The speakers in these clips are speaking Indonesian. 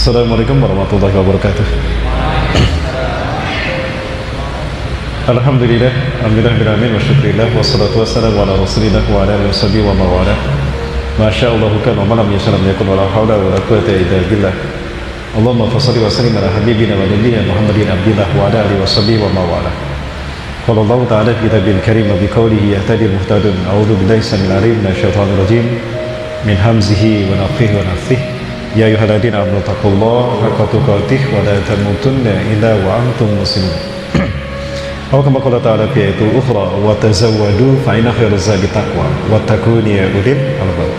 Assalamualaikum warahmatullahi wabarakatuh. Alhamdulillah, alhamdulillahirrahmanirrahim, wa syukrillah, wassalatu wassalamu ala rasulillah wa ala alihi washabihi wa mawala. Masya Allah kana wa malam yashalam yakun wa la hawla wa la quwwata illa billah. Allahumma fassalli wa sallim ala habibina wa nabiyyina Muhammadin abdillah wa ala alihi washabihi wa mawala. Qala Allah ta'ala fi kitabil karim wa bi qawlihi yahtadi muhtadun. A'udzu billahi samil alim minasyaitonir rajim min hamzihi wa nafthihi wa nafthihi. Ya ayyuhalladzina amanu taqullaha haqqa tuqatih wa la tamutunna illa wa antum muslimun. Aw kama qala ta'ala fi ayatil ukhra wa tazawwadu fa inna khairaz zadi taqwa wattaquni ya ulil albab.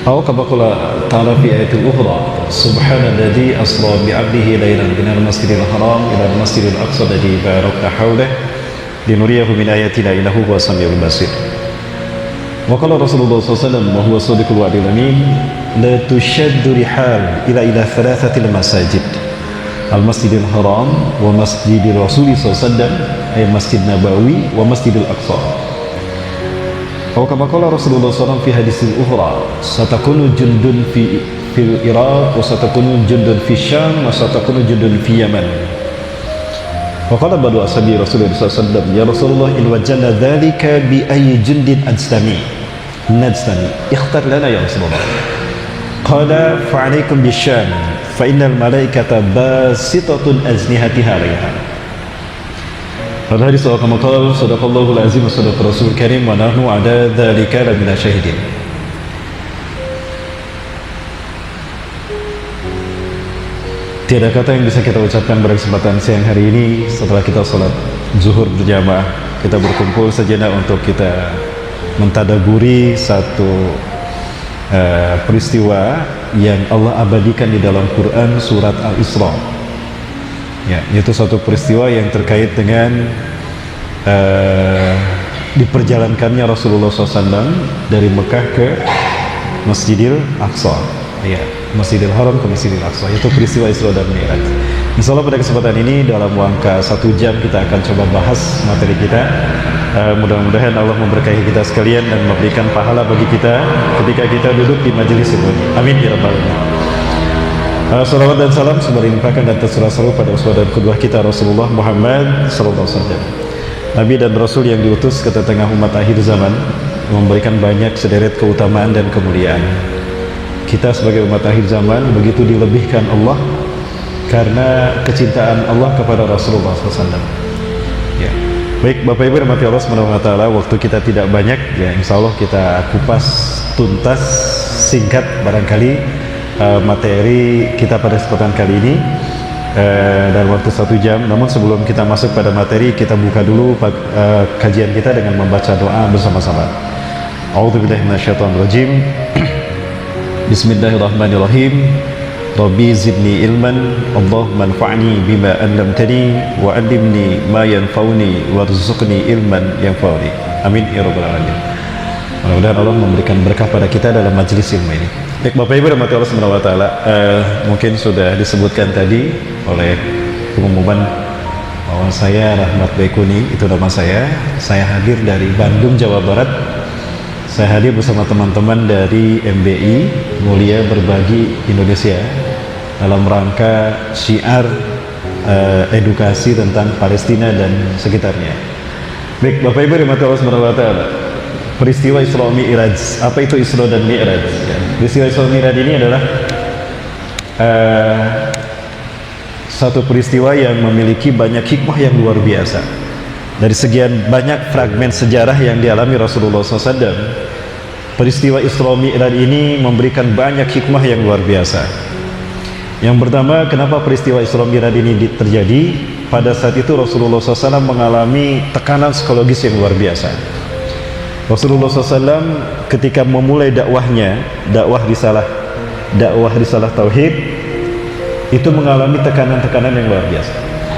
Aw kama qala ta'ala fi ayatil ukhra subhanalladzi asra bi 'abdihi laylan minal masjidil haram ila al masjidil aqsa alladzi barakna hawlahu linuriyahu min ayatina innahu huwas samiul basir. Wa qala Rasulullah sallallahu alaihi wasallam wa huwa shadiqul wa'dil amin la tushaddu rihal ila thalathatil masajid al-masjidil haram wa masjidil rasul sallallahu alaihi wasallam ay masjid nabawi wa masjidil aqsa. Wa kama qala Rasulullah sallallahu alaihi wasallam fi hadisil ukhra satakunu jundun fil Iraq wa satakunu jundun fi Syam wa satakunu jundun fi Yaman. Wa qala ba'du ashabi Rasulullah sallallahu alaihi wasallam ya Rasulullah in wajadna dzalika bi ayyi jundin najtami ikhtar lana ya Rasulullah. Qala fa'alaikum bisyam fa innal malaikata basitatun ajnihatiha 'alaiha. Al-hadis wa kama qala sadaqallahu al-azim wa sadaqa rasul karim wa nahnu 'ala dzalika lamina syahidin. Tiada kata yang bisa kita ucapkan pada kesempatan siang hari ini setelah kita sholat zuhur berjamaah. Kita berkumpul sejenak untuk kita mentadaburi satu peristiwa yang Allah abadikan di dalam Quran surat Al-Isra. Ya, yaitu satu peristiwa yang terkait dengan diperjalankannya Rasulullah SAW dari Mekah ke Masjidil Aqsa. Ya, Masjidil Haram ke Masjidil Aqsa, yaitu peristiwa Isra dan Mi'raj. Insyaallah pada kesempatan ini dalam jangka 1 jam kita akan coba bahas materi kita. Mudah-mudahan Allah memberkahi kita sekalian dan memberikan pahala bagi kita ketika kita duduk di majelis ini. Amin ya rabbal alamin. Salawat dan salam sembari limpahkan dan tersurah selalu pada uswah dan qudwah kita Rasulullah Muhammad sallallahu alaihi wasallam. Nabi dan Rasul yang diutus ke tengah umat akhir zaman, memberikan banyak sederet keutamaan dan kemuliaan. Kita sebagai umat akhir zaman begitu dilebihkan Allah karena kecintaan Allah kepada Rasulullah SAW. Ya. Baik Bapak Ibu rahmati Allah Subhanahu wa taala, waktu kita tidak banyak ya, insyaallah kita kupas tuntas singkat barangkali materi kita pada kesempatan kali ini dalam waktu 1 jam. Namun sebelum kita masuk pada materi, kita buka dulu kajian kita dengan membaca doa bersama-sama. A'udzubillahi minasyaitonirrajim. Bismillahirrahmanirrahim. Rabbi zidni ilman, Allahumma anfa'ni bima 'allamtani wa 'allimni ma yanfa'uni warzuqni ilman yanfa'uni. Amin ya rabbal alamin. Mudah-mudahan Allah memberikan berkah pada kita dalam majelis ilmu ini. Baik Bapak Ibu rahmati Allah Subhanahu wa taala, mungkin sudah disebutkan tadi oleh pengumuman bahwa saya Rahmat Baikuni, itu nama saya. Saya hadir dari Bandung, Jawa Barat. Saya hadir bersama teman-teman dari MBI Mulia Berbagi Indonesia dalam rangka syiar edukasi tentang Palestina dan sekitarnya. Baik Bapak Ibu rahmati Allah Subhanahu wa taala, peristiwa Isra Mi'raj. Apa itu Isra dan Mi'raj? Ya. Peristiwa Isra Mi'raj ini adalah satu peristiwa yang memiliki banyak hikmah yang luar biasa. Dari sekian banyak fragmen sejarah yang dialami Rasulullah SAW, peristiwa Isra Mi'raj ini memberikan banyak hikmah yang luar biasa. Yang pertama, kenapa peristiwa Isra Mi'raj ini terjadi? Pada saat itu Rasulullah SAW mengalami tekanan psikologis yang luar biasa. Rasulullah SAW ketika memulai dakwahnya, dakwah risalah tauhid, itu mengalami tekanan-tekanan yang luar biasa.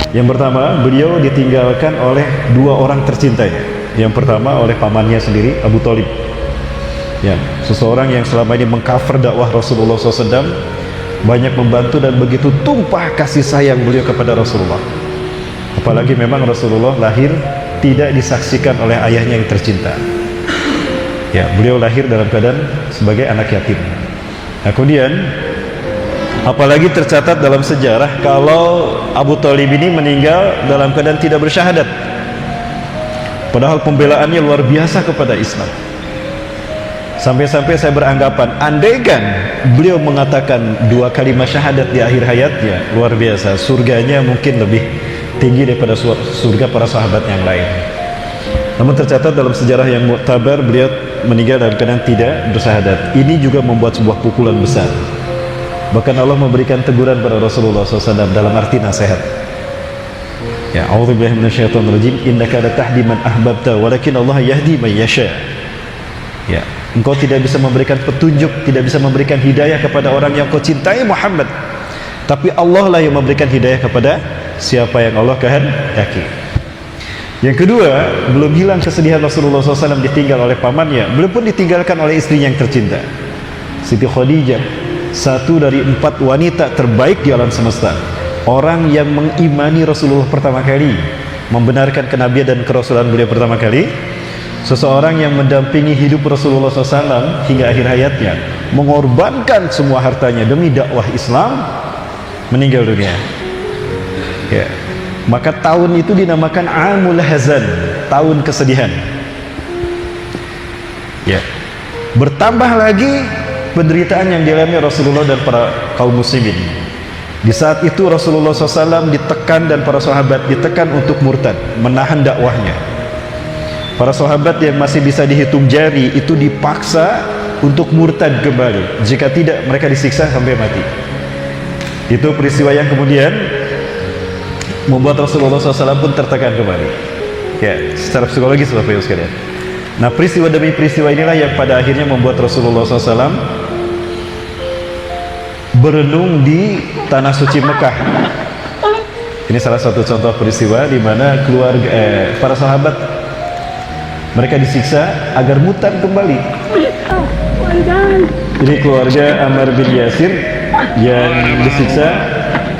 Yang pertama, beliau ditinggalkan oleh 2 orang tercintanya. Yang pertama oleh pamannya sendiri, Abu Thalib. Ya, seseorang yang selama ini mengcover dakwah Rasulullah SAW, banyak membantu dan begitu tumpah kasih sayang beliau kepada Rasulullah. Apalagi memang Rasulullah lahir tidak disaksikan oleh ayahnya yang tercinta. Ya, beliau lahir dalam keadaan sebagai anak yatim. Nah, kemudian Apalagi tercatat dalam sejarah kalau Abu Thalib ini meninggal dalam keadaan tidak bersyahadat, padahal pembelaannya luar biasa kepada Islam. Sampai-sampai saya beranggapan, andaikan beliau mengatakan 2 kalimat syahadat di akhir hayatnya, luar biasa, surganya mungkin lebih tinggi daripada surga para sahabat yang lain. Namun tercatat dalam sejarah yang muktabar, beliau meninggal dalam keadaan tidak bersyahadat. Ini juga membuat sebuah pukulan besar. Bahkan Allah memberikan teguran pada Rasulullah SAW dalam arti nasihat. Ya, a'udzubillahi minasyaitonirrajim, innaka la tahdi man ahbabta walakin Allah yahdi man yasha. Ya, engkau tidak bisa memberikan petunjuk, tidak bisa memberikan hidayah kepada orang yang kau cintai Muhammad, tapi Allah lah yang memberikan hidayah kepada siapa yang Allah kehendaki. Yang kedua, belum hilang kesedihan Rasulullah SAW ditinggal oleh pamannya, belum pun ditinggalkan oleh istrinya yang tercinta, Siti Khadijah, satu dari 4 wanita terbaik di alam semesta, orang yang mengimani Rasulullah pertama kali, membenarkan kenabian dan kerasulan beliau pertama kali, seseorang yang mendampingi hidup Rasulullah SAW hingga akhir hayatnya, mengorbankan semua hartanya demi dakwah Islam, meninggal dunia. Ya. Maka tahun itu dinamakan Amul Hazan, tahun kesedihan. Ya. Bertambah lagi penderitaan yang dialami Rasulullah dan para kaum muslimin. Di saat itu Rasulullah SAW ditekan dan para sahabat ditekan untuk murtad, menahan dakwahnya. Para sahabat yang masih bisa dihitung jari itu dipaksa untuk murtad kembali, jika tidak mereka disiksa sampai mati. Itu peristiwa yang kemudian membuat Rasulullah SAW pun tertekan kembali, ya, secara psikologis Bapak Ibu sekalian. Nah, peristiwa demi peristiwa inilah yang pada akhirnya membuat Rasulullah SAW berenung di tanah suci Mekah. Ini salah satu contoh peristiwa di mana keluarga para sahabat mereka disiksa agar murtad kembali. Ini keluarga Ammar bin Yasir yang disiksa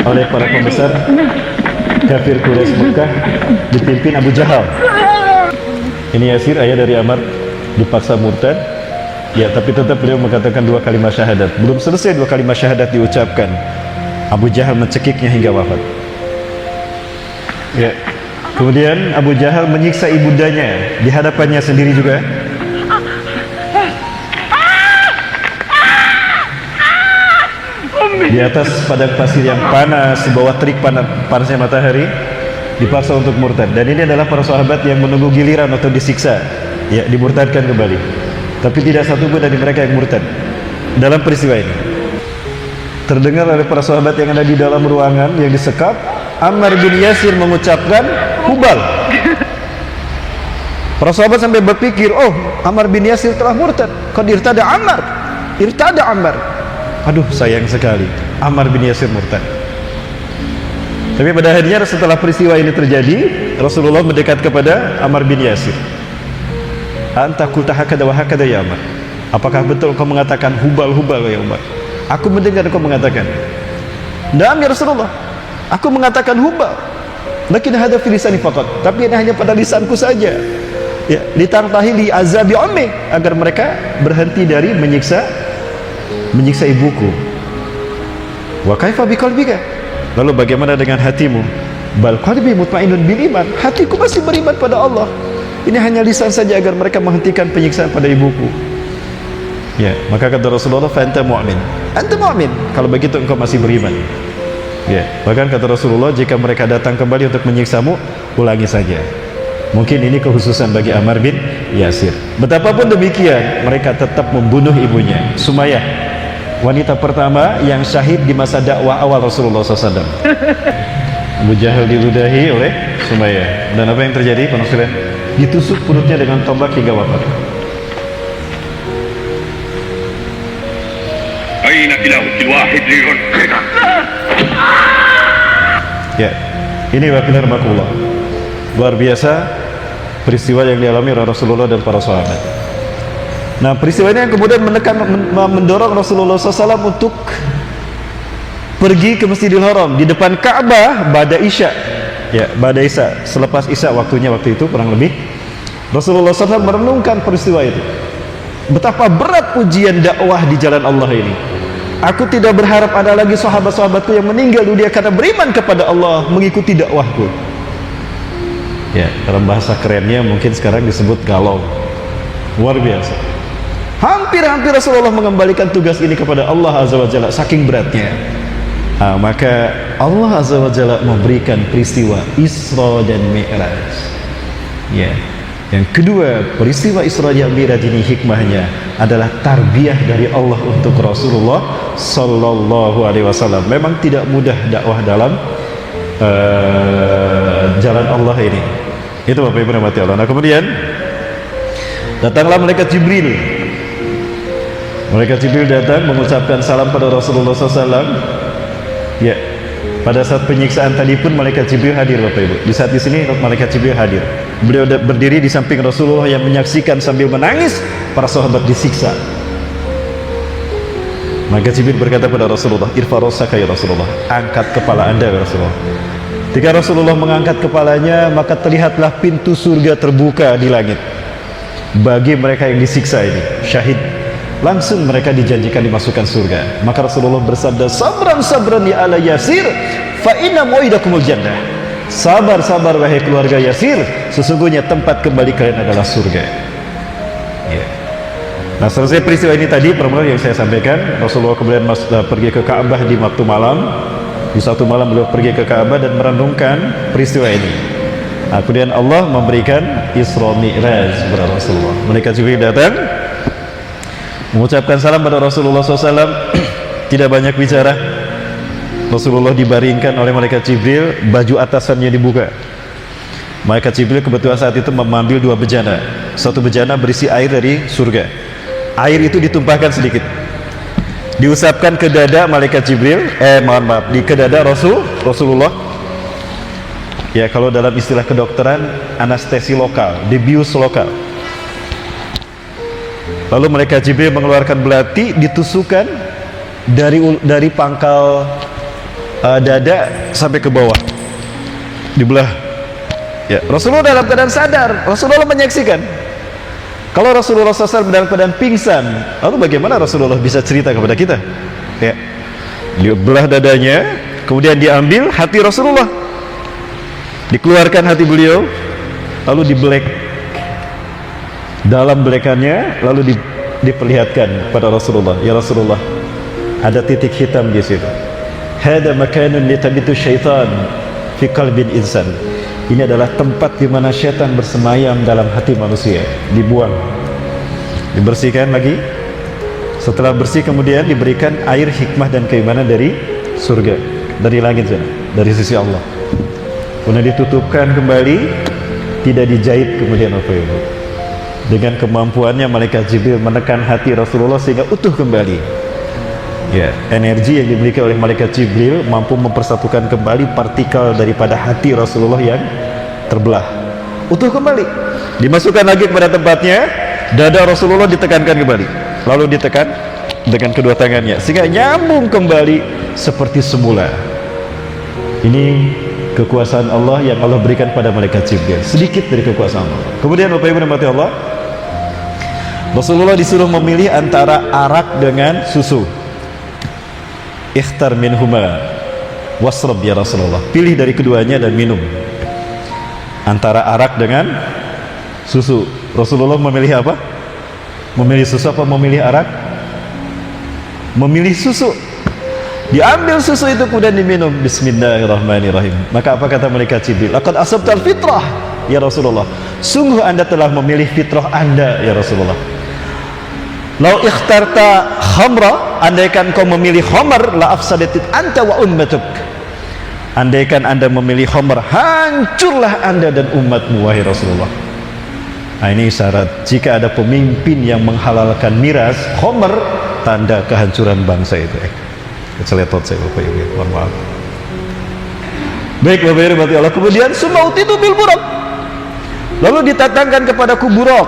oleh para pembesar kafir Quraisy Mekah dipimpin Abu Jahal. Ini Yasir, ayah dari Ammar, dipaksa murtad. Ya, tapi tetap beliau mengatakan 2 kalimat syahadat. Belum selesai 2 kalimat syahadat diucapkan, Abu Jahal mencekiknya hingga wafat. Ya. Kemudian Abu Jahal menyiksa ibundanya di hadapannya sendiri juga. Di atas padang pasir yang panas, di bawah terik panasnya matahari, dipaksa untuk murtad. Dan ini adalah para sahabat yang menunggu giliran atau disiksa, ya, dimurtadkan kembali. Tapi tidak satu pun dari mereka yang murtad dalam peristiwa ini. Terdengar oleh para sahabat yang ada di dalam ruangan yang disekap, Ammar bin Yasir mengucapkan hubal. Para sahabat sampai berpikir, oh, Ammar bin Yasir telah murtad. Qad irtada Ammar, irtada Ammar. Aduh, sayang sekali, Ammar bin Yasir murtad. Tapi pada akhirnya setelah peristiwa ini terjadi, Rasulullah mendekat kepada Ammar bin Yasir. Anta qulta hakada wa hakada ya Ammar. Apakah betul kau mengatakan hubal-hubal ya Ammar? Aku mendengar kau mengatakan. Naam ya Rasulullah, aku mengatakan hubal. Lakin hada fi lisani faqat. Tapi ini hanya pada lisanku saja. Ya, litartahi li azabi ummi, agar mereka berhenti dari menyiksa ibuku. Wa kaifa biqalbika? Lalu bagaimana dengan hatimu? Bal qalbi mutmainnun bil iman. Hatiku masih beriman pada Allah. Ini hanya lisan saja agar mereka menghentikan penyiksaan pada ibuku. Ya, maka kata Rasulullah, fa anta mu'min. Anta mu'min. Kalau begitu engkau masih beriman. Ya, bahkan kata Rasulullah, jika mereka datang kembali untuk menyiksamu, ulangi saja. Mungkin ini kekhususan bagi Ammar bin Yasir. Betapapun demikian, mereka tetap membunuh ibunya, Sumayyah, wanita pertama yang syahid di masa dakwah awal Rasulullah SAW. Abu Jahal diludahi oleh Sumayyah. Dan apa yang terjadi, penasiran? Ditusuk perutnya dengan tombak hingga wafat. Ya, ini wakilah rahmatullah. Luar biasa peristiwa yang dialami oleh Rasulullah dan para sahabat. Nah, peristiwa ini yang kemudian mendorong Rasulullah SAW untuk pergi ke Masjidil Haram di depan Ka'bah pada Isya. Ya, pada Isya, selepas Isya waktunya waktu itu kurang lebih, Rasulullah SAW merenungkan peristiwa itu. Betapa berat ujian dakwah di jalan Allah ini. Aku tidak berharap ada lagi sahabat-sahabatku yang meninggal dunia karena beriman kepada Allah, mengikuti dakwahku. Ya, dalam bahasa kerennya mungkin sekarang disebut galau. Luar biasa. Hampir-hampir Rasulullah mengembalikan tugas ini kepada Allah Azza wa Jalla, saking beratnya. Maka Allah Azza wa Jalla memberikan peristiwa Isra dan Mi'raj. Ya. Yang kedua, peristiwa Isra dan Mi'raj ini hikmahnya adalah tarbiyah dari Allah untuk Rasulullah sallallahu alaihi wasallam. Memang tidak mudah dakwah dalam jalan Allah ini. Itu Bapak Ibu rahmati Allah. Nah, kemudian datanglah malaikat Jibril. Malaikat Jibril datang mengucapkan salam pada Rasulullah SAW. Ya, pada saat penyiksaan tadi pun malaikat Jibril hadir Bapak Ibu. Di saat di sini malaikat Jibril hadir. Beliau berdiri di samping Rasulullah yang menyaksikan sambil menangis para sahabat disiksa. Maka Jibril berkata pada Rasulullah, "Irfa ra'saka ya Rasulullah." Angkat kepala Anda ya Rasulullah. Ketika Rasulullah mengangkat kepalanya, maka terlihatlah pintu surga terbuka di langit bagi mereka yang disiksa ini, syahid. Langsung mereka dijanjikan dimasukkan surga. Maka Rasulullah bersabda, "Sabran sabran ya ala Yasir, fa inna mau'idakumul jannah." Sabar sabar wahai keluarga Yasir, sesungguhnya tempat kembali kalian adalah surga. Ya. Nah, selesai peristiwa ini tadi, permulaan yang saya sampaikan, Rasulullah kemudian pergi ke Ka'bah di waktu malam. Di satu malam beliau pergi ke Ka'bah dan merenungkan peristiwa ini. Nah, kemudian Allah memberikan Isra Mi'raj kepada Rasulullah. Malaikat Jibril datang mengucapkan salam pada Rasulullah SAW. Tidak banyak bicara. Rasulullah dibaringkan oleh malaikat Jibril, baju atasannya dibuka. Malaikat Jibril kebetulan saat itu mengambil dua bejana. Satu bejana berisi air dari surga. Air itu ditumpahkan sedikit, diusapkan ke dada malaikat Jibril, ke dada Rasulullah. Ya, kalau dalam istilah kedokteran, anestesi lokal, dibius lokal. Lalu malaikat Jibril mengeluarkan belati, ditusukkan dari pangkal dada sampai ke bawah, dibelah. Ya, Rasulullah dalam keadaan sadar. Rasulullah menyaksikan. Kalau Rasulullah SAW dalam keadaan pingsan, lalu bagaimana Rasulullah bisa cerita kepada kita? Ya, dibelah dadanya, kemudian diambil hati Rasulullah, dikeluarkan hati beliau, lalu dibelek. Dalam belekannya, lalu diperlihatkan pada Rasulullah, ya Rasulullah, ada titik hitam di situ. Hada makanun litabitu syaitan fi qalbil insan. Ini adalah tempat di mana syaitan bersemayam dalam hati manusia. Dibuang, dibersihkan lagi. Setelah bersih kemudian diberikan air hikmah dan keimanan dari surga, dari langit sana, dari sisi Allah. Kemudian ditutupkan kembali, tidak dijahit kemudian apa itu. Dengan kemampuannya malaikat Jibril menekan hati Rasulullah sehingga utuh kembali. Ya, energi yang dimiliki oleh malaikat Jibril mampu mempersatukan kembali partikel daripada hati Rasulullah yang terbelah. Utuh kembali, dimasukkan lagi kepada tempatnya. Dada Rasulullah ditekankan kembali, lalu ditekan dengan kedua tangannya sehingga nyambung kembali seperti semula. Ini kekuasaan Allah yang Allah berikan pada malaikat Jibril, sedikit dari kekuasaan Allah. Kemudian Bapak Ibu rahmati Allah, Rasulullah disuruh memilih antara arak dengan susu. Ikhtar minhuma wasrab ya Rasulullah. Pilih dari keduanya dan minum. Antara arak dengan susu. Rasulullah memilih apa? Memilih susu apa memilih arak? Memilih susu. Diambil susu itu kemudian diminum. Bismillahirrahmanirrahim. Maka apa kata malaikat Jibril? Laqad asabtal fitrah ya Rasulullah. Sungguh Anda telah memilih fitrah Anda ya Rasulullah. Lau ikhtarta khamra, andaikan kau memilih khamar, la afsadatit anta wa ummatuk. Andaikan Anda memilih khamar, hancurlah Anda dan umatmu wahai Rasulullah. Nah, ini syarat jika ada pemimpin yang menghalalkan miras khamar, tanda kehancuran bangsa itu. Keceletot saya Bapak Ibu, mohon maaf. Baik Bapak Ibu rahmati Allah. Kemudian sumautitu bil buraq, lalu ditatangkan kepadaku buraq,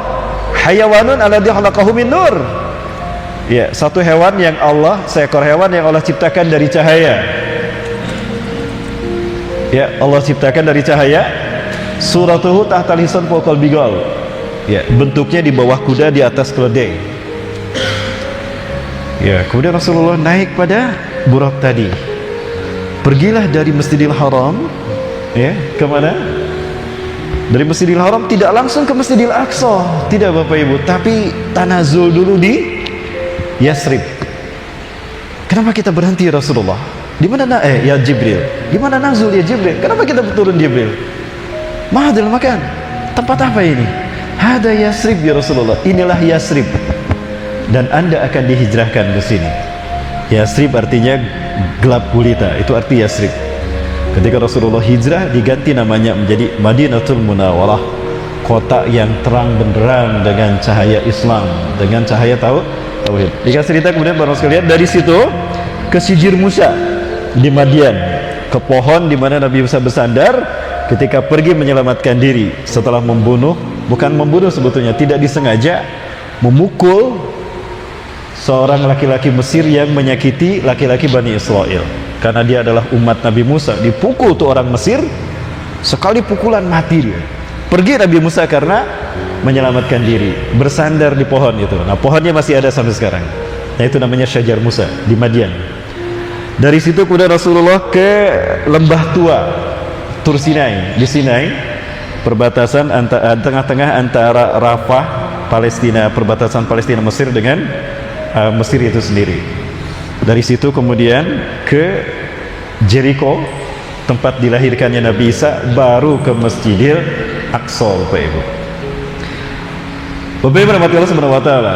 hayawanun alladzi khalaqahu min nur. Ya, satu hewan yang Allah, seekor hewan yang Allah ciptakan dari cahaya. Ya, Allah ciptakan dari cahaya. Suratuhu tahtal hisan fawqal bigal. Ya, bentuknya di bawah kuda, di atas keledai. Ya, kemudian Rasulullah naik pada burak tadi. Pergilah dari Masjidil Haram, ya, kemana? Dari Masjidil Haram tidak langsung ke Masjidil Aqsa, tidak Bapak Ibu, tapi tanazul dulu di Yasrib. Kenapa kita berhenti Rasulullah? Di mana ya Jibril? Di mana nazul ya Jibril? Kenapa kita turun Jibril? Mahadil makan. Tempat apa ini? Hada Yasrib ya Rasulullah. Inilah Yasrib. Dan Anda akan dihijrahkan ke sini. Yasrib artinya gelap gulita, itu arti Yasrib. Ketika Rasulullah hijrah diganti namanya menjadi Madinatul Munawwarah, kota yang terang benderang dengan cahaya Islam, dengan cahaya tauhid. Dikasih cerita kemudian baru sekalian dari situ ke Sijir Musa di Madian, ke pohon di mana Nabi Musa bersandar ketika pergi menyelamatkan diri setelah bukan membunuh sebetulnya, tidak disengaja memukul seorang laki-laki Mesir yang menyakiti laki-laki Bani Israel. Karena dia adalah umat Nabi Musa, dipukul tuh orang Mesir, sekali pukulan mati dia. Pergi Nabi Musa karena menyelamatkan diri, bersandar di pohon itu. Nah, pohonnya masih ada sampai sekarang. Nah, itu namanya Syajar Musa di Madian. Dari situ kemudian Rasulullah ke Lembah Tua, Tur Sinai. Di Sinai, perbatasan tengah-tengah antara Rafah, Palestina, perbatasan Palestina Mesir dengan Mesir itu sendiri. Dari situ kemudian ke Jericho, tempat dilahirkannya Nabi Isa, baru ke Masjidil Aqsa, Bapak Ibu. Bapak Ibu rahmati Allah Subhanahu wa taala.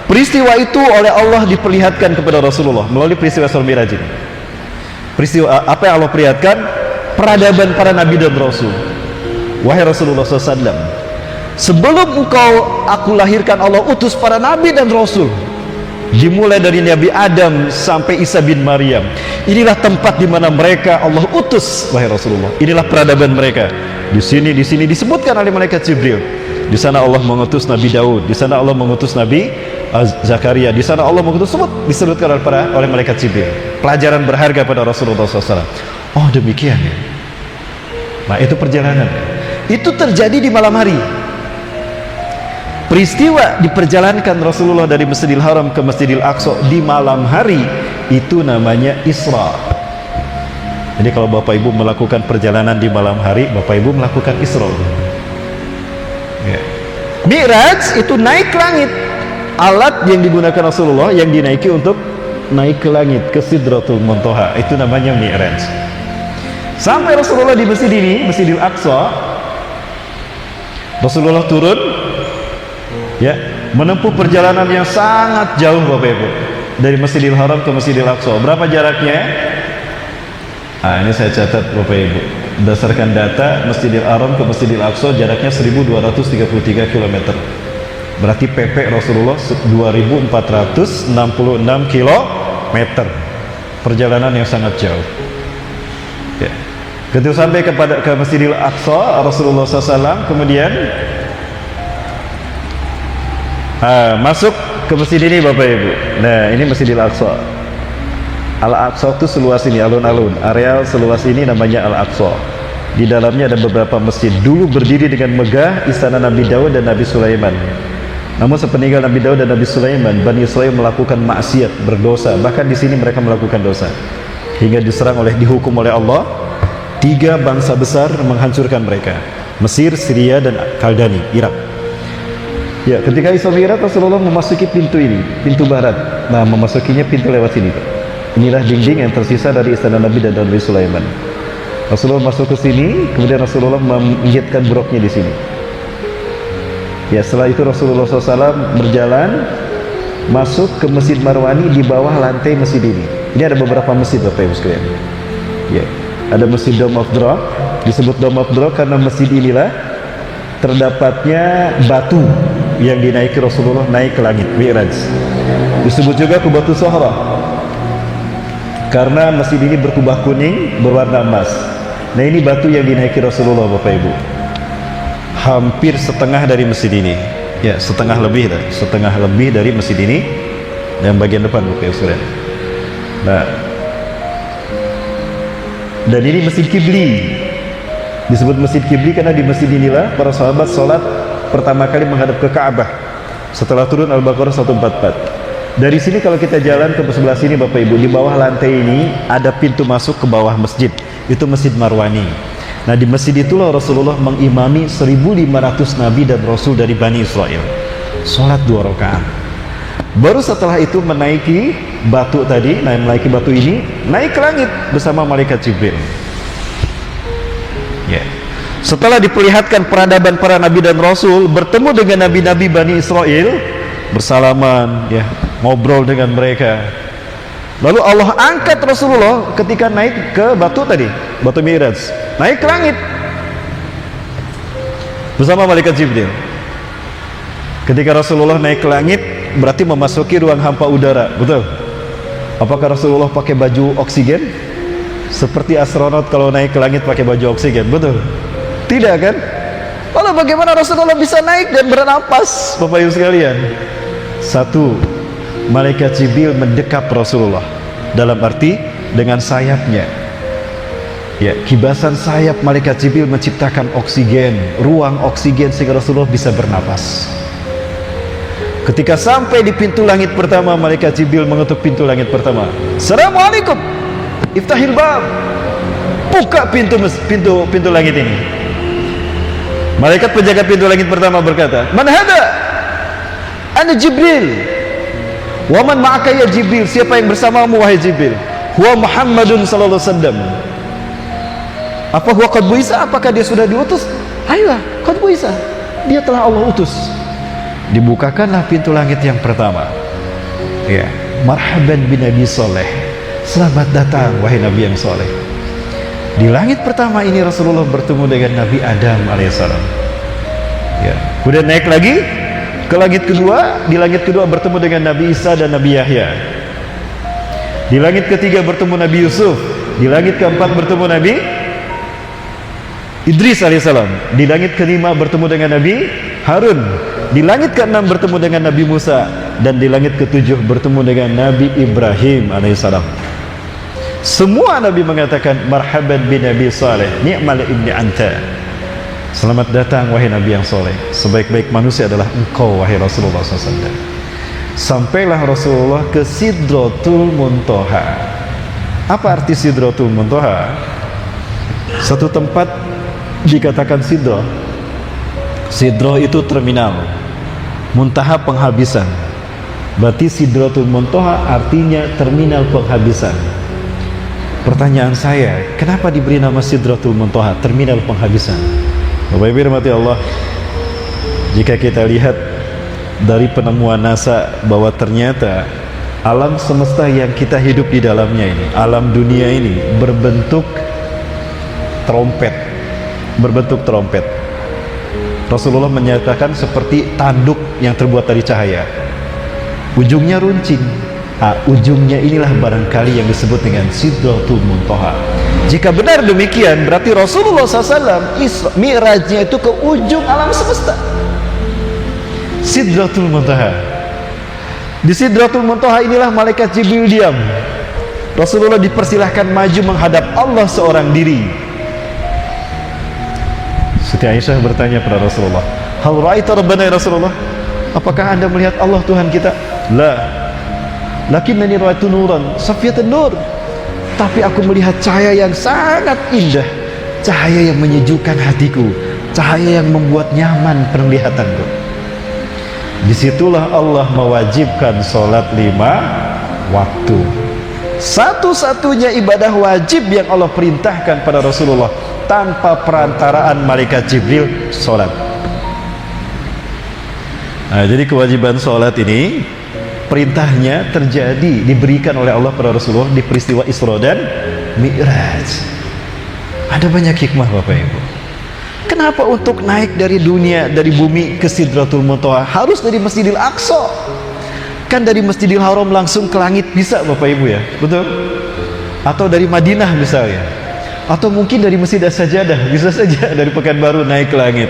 Peristiwa itu oleh Allah diperlihatkan kepada Rasulullah melalui peristiwa Isra Mi'raj ini. Peristiwa apa yang Allah perlihatkan? Peradaban para nabi dan rasul. Wahai Rasulullah SAW, sebelum aku lahirkan, Allah utus para nabi dan rasul. Dimulai dari Nabi Adam sampai Isa bin Maryam. Inilah tempat di mana mereka Allah utus, wahai Rasulullah. Inilah peradaban mereka. Di sini disebutkan oleh malaikat Jibril. Di sana Allah mengutus Nabi Daud, di sana Allah mengutus Nabi Zakaria, di sana Allah mengutus, disebutkan oleh malaikat Jibril. Pelajaran berharga pada Rasulullah SAW. Oh, demikian ya. Nah, itu perjalanan. Itu terjadi di malam hari. Peristiwa diperjalankan Rasulullah dari Masjidil Haram ke Masjidil Aqsa di malam hari, itu namanya Isra. Jadi kalau Bapak Ibu melakukan perjalanan di malam hari, Bapak Ibu melakukan Isra. Ya. Mi'raj itu naik ke langit. Alat yang digunakan Rasulullah yang dinaiki untuk naik ke langit, ke Sidratul Muntaha, itu namanya Mi'raj. Sampai Rasulullah di masjid ini, Masjidil Aqsa, Rasulullah turun, ya, menempuh perjalanan yang sangat jauh Bapak Ibu, dari Masjidil Haram ke Masjidil Aqsa. Berapa jaraknya? Nah, ini saya catat Bapak Ibu. Berdasarkan data Masjidil Haram ke Masjidil Aqsa jaraknya 1233 km. Berarti PP Rasulullah 2466 km. Perjalanan yang sangat jauh. Ya. Ketika sampai ke Masjidil Aqsa, Rasulullah SAW kemudian masuk ke masjid ini Bapak Ibu. Nah, ini Masjidil Aqsa. Al-Aqsa itu seluas ini, alun-alun. Areal seluas ini namanya Al-Aqsa. Di dalamnya ada beberapa masjid. Dulu berdiri dengan megah istana Nabi Daud dan Nabi Sulaiman. Namun sepeninggal Nabi Daud dan Nabi Sulaiman, Bani Israil melakukan maksiat, berdosa. Bahkan di sini mereka melakukan dosa. Hingga dihukum oleh Allah. 3 bangsa besar menghancurkan mereka. Mesir, Syria, dan Kaldani, Irak. Ya, ketika Isra Mi'raj Rasulullah memasuki pintu ini, pintu barat. Nah, memasukinya pintu lewat sini, Pak. Inilah dinding yang tersisa dari istana Nabi dan Nabi Sulaiman. Rasulullah masuk ke sini, kemudian Rasulullah menginjitkan buruknya di sini. Ya, setelah itu Rasulullah SAW berjalan masuk ke Masjid Marwani di bawah lantai masjid ini. Ini ada beberapa masjid Bapak Ibu sekalian. Ya, ada Masjid Dome of the Rock. Disebut Dome of the Rock karena masjid inilah terdapatnya batu yang dinaiki Rasulullah naik ke langit, Mi'raj. Disebut juga Qubatus Sohra karena masjid ini berkubah kuning berwarna emas. Nah, ini batu yang dinaiki Rasulullah Bapak Ibu. Hampir setengah dari masjid ini. Ya, setengah lebih dari masjid ini yang bagian depan Bapak Ibu sekalian. Nah, dan ini Masjid Kibli. Disebut Masjid Kibli karena di masjid inilah para sahabat sholat pertama kali menghadap ke Ka'bah setelah turun Al-Baqarah 144. Dari sini kalau kita jalan ke sebelah sini Bapak Ibu, di bawah lantai ini ada pintu masuk ke bawah masjid. Itu Masjid Marwani. Nah, di masjid itulah Rasulullah mengimami 1.500 nabi dan rasul dari Bani Israel. Sholat 2 rakaat. Baru setelah itu menaiki batu tadi, menaiki batu ini, naik ke langit bersama malaikat Jibril. Ya. Setelah diperlihatkan peradaban para nabi dan rasul, bertemu dengan nabi-nabi Bani Israel, bersalaman, ya, ngobrol dengan mereka. Lalu Allah angkat Rasulullah ketika naik ke batu tadi, batu Mi'raj, naik ke langit bersama malaikat Jibril. Ketika Rasulullah naik ke langit, berarti memasuki ruang hampa udara, betul? Apakah Rasulullah pakai baju oksigen? Seperti astronot kalau naik ke langit pakai baju oksigen, betul? Tidak kan? Lalu bagaimana Rasulullah bisa naik dan bernapas, Bapak Ibu sekalian? Satu, malaikat Jibril mendekap Rasulullah, dalam arti dengan sayapnya. Ya, kibasan sayap malaikat Jibril menciptakan oksigen, ruang oksigen sehingga Rasulullah bisa bernapas. Ketika sampai di pintu langit pertama, malaikat Jibril mengetuk pintu langit pertama. Assalamualaikum, iftahil bab. Buka pintu langit ini. Malaikat penjaga pintu langit pertama berkata, Man hada? Ana Jibril. Wa man ma'aka ya Jibril? Siapa yang bersamamu wahai Jibril? Huwa Muhammadun sallallahu alaihi wasallam. Apa huwa qad bu'isa? Apakah dia sudah diutus? Ayolah, qad bu'isa. Dia telah Allah utus. Dibukakanlah pintu langit yang pertama. Ya, marhaban bin Nabi Soleh. Selamat datang wahai Nabi yang soleh. Di langit pertama ini Rasulullah bertemu dengan Nabi Adam alaihissalam. Ya, kemudian naik lagi ke langit kedua. Di langit kedua bertemu dengan Nabi Isa dan Nabi Yahya. Di langit ketiga bertemu Nabi Yusuf. Di langit keempat bertemu Nabi Idris alaihissalam. Di langit kelima bertemu dengan Nabi Harun. Di langit keenam bertemu dengan Nabi Musa. Dan di langit ketujuh bertemu dengan Nabi Ibrahim alaihissalam. Semua Nabi mengatakan marhaban bin Nabi Saleh, ni'mal ibni anta. Selamat datang wahai Nabi yang soleh. Sebaik-baik manusia adalah engkau wahai Rasulullah SAW. Sampailah Rasulullah ke Sidratul Muntaha. Apa arti Sidratul Muntaha? Satu tempat dikatakan Sidrah. Sidrah itu terminal, muntaha penghabisan. Berarti Sidratul Muntaha artinya terminal penghabisan. Pertanyaan saya, kenapa diberi nama Sidratul Muntaha, terminal penghabisan? Bapak Ibu rahmati Allah, jika kita lihat dari penemuan NASA bahwa ternyata alam semesta yang kita hidup di dalamnya ini, alam dunia ini berbentuk trompet, Rasulullah menyatakan seperti tanduk yang terbuat dari cahaya, ujungnya runcing. Ujungnya inilah barangkali yang disebut dengan Sidratul Muntaha. Jika benar demikian, berarti Rasulullah SAW Mi'rajnya itu ke ujung alam semesta, Sidratul Muntaha. Di Sidratul Muntaha inilah malaikat Jibril diam. Rasulullah dipersilahkan maju menghadap Allah seorang diri. Siti Aisyah bertanya pada Rasulullah, hal ra'aita rabbana ya Rasulullah? Apakah anda melihat Allah Tuhan kita? La, lakinnani ra'aitu nuran safiyatan nur. Tapi aku melihat cahaya yang sangat indah, cahaya yang menyejukkan hatiku, cahaya yang membuat nyaman penglihatanku. Disitulah Allah mewajibkan sholat 5 waktu. Satu-satunya ibadah wajib yang Allah perintahkan pada Rasulullah tanpa perantaraan malaikat Jibril, sholat. Nah, jadi kewajiban sholat ini perintahnya terjadi, diberikan oleh Allah pada Rasulullah di peristiwa Isra dan Mi'raj. Ada banyak hikmah Bapak Ibu. Kenapa untuk naik dari dunia, dari bumi ke Sidratul Muntaha harus dari Masjidil Aqsa? Kan dari Masjidil Haram langsung ke langit bisa Bapak Ibu ya, betul? Atau dari Madinah misalnya, atau mungkin dari Masjid As-Sajadah, bisa saja dari Pekanbaru naik ke langit.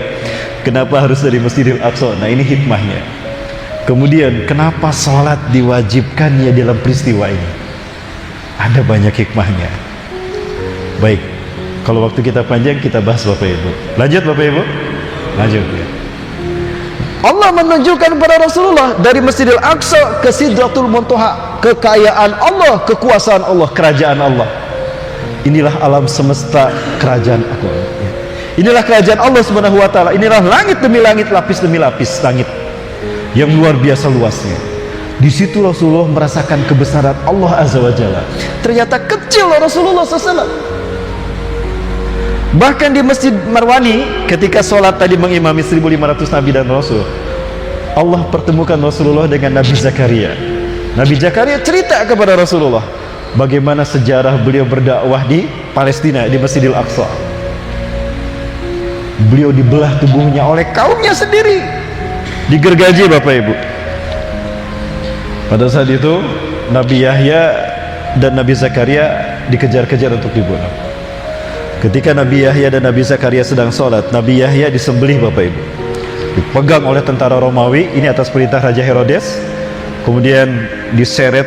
Kenapa harus dari Masjidil Aqsa? Nah, ini hikmahnya. Kemudian kenapa sholat diwajibkannya dalam peristiwa ini? Ada banyak hikmahnya. Baik, kalau waktu kita panjang kita bahas Bapak Ibu. Lanjut Bapak Ibu? Lanjut ya. Allah menunjukkan kepada Rasulullah dari Masjidil Aqsa ke Sidratul Muntaha, kekayaan Allah, kekuasaan Allah, kerajaan Allah. Inilah alam semesta, kerajaan aku. Inilah kerajaan Allah Subhanahu wa taala. Inilah langit demi langit, lapis demi lapis langit yang luar biasa luasnya. Di situ Rasulullah merasakan kebesaran Allah Azza wa Jalla. Ternyata kecil Rasulullah SAW. Bahkan di Masjid Marwani ketika sholat tadi mengimami 1500 Nabi dan Rasul, Allah pertemukan Rasulullah dengan Nabi Zakaria. Nabi Zakaria cerita kepada Rasulullah bagaimana sejarah beliau berdakwah di Palestina, di Masjidil Aqsa. Beliau dibelah tubuhnya oleh kaumnya sendiri, digergaji Bapak Ibu. Pada saat itu Nabi Yahya dan Nabi Zakaria dikejar-kejar untuk dibunuh. Ketika Nabi Yahya dan Nabi Zakaria sedang sholat, Nabi Yahya disembelih Bapak Ibu, dipegang oleh tentara Romawi, ini atas perintah Raja Herodes. Kemudian diseret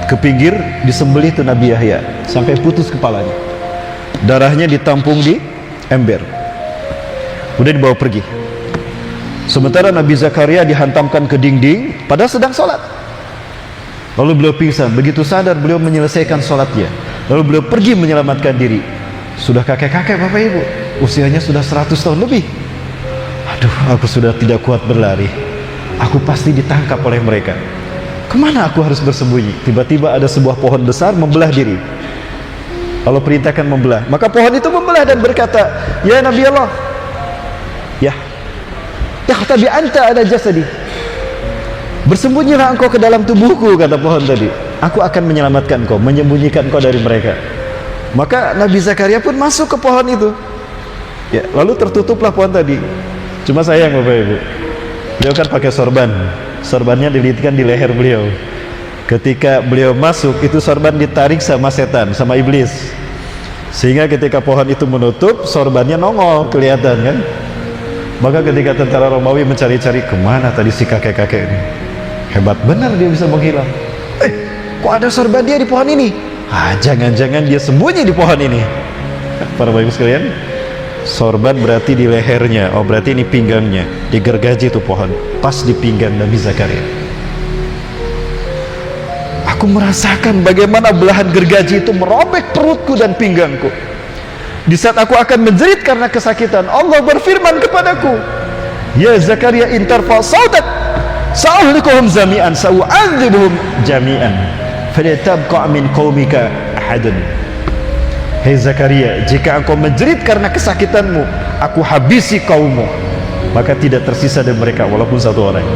ke pinggir, disembelih itu Nabi Yahya sampai putus kepalanya, darahnya ditampung di ember, kemudian dibawa pergi. Sementara Nabi Zakaria dihantamkan ke dinding padahal sedang sholat. Lalu beliau pingsan. Begitu sadar beliau menyelesaikan sholatnya, lalu beliau pergi menyelamatkan diri. Sudah kakek-kakek Bapak Ibu, usianya sudah 100 tahun lebih. Aduh, aku sudah tidak kuat berlari, aku pasti ditangkap oleh mereka. Kemana aku harus bersembunyi? Tiba-tiba ada sebuah pohon besar membelah diri. Allah perintahkan membelah, maka pohon itu membelah dan berkata, ya Nabi Allah, ya takhtabi anta ada jasadi, bersembunyilah engkau ke dalam tubuhku, kata pohon tadi. Aku akan menyelamatkan engkau, menyembunyikan engkau dari mereka. Maka Nabi Zakaria pun masuk ke pohon itu, ya, lalu tertutuplah pohon tadi. Cuma sayang Bapak Ibu, beliau kan pakai sorban, sorbannya dililitkan di leher beliau. Ketika beliau masuk, itu sorban ditarik sama setan, sama iblis, sehingga ketika pohon itu menutup, sorbannya nongol, kelihatan kan. Maka ketika tentara Romawi mencari-cari, kemana tadi si kakek-kakek ini, hebat benar dia bisa menghilang. Kok ada sorban dia di pohon ini? Jangan-jangan dia sembunyi di pohon ini. Para Bapak Ibu sekalian, sorban berarti di lehernya, oh berarti ini pinggangnya, digergaji itu pohon, pas di pinggang Nabi Zakaria. Aku merasakan bagaimana belahan gergaji itu merobek perutku dan pinggangku. Di saat aku akan menjerit karena kesakitan, Allah berfirman kepadaku, ya Zakaria, intarfa sautak sa'uhlikuhum jami'an sa'u'adzibuhum jami'an fala tabqa' min qaumika ahadun. Hei Zakaria, jika engkau menjerit karena kesakitanmu, aku habisi kaummu, maka tidak tersisa dari mereka walaupun satu orang.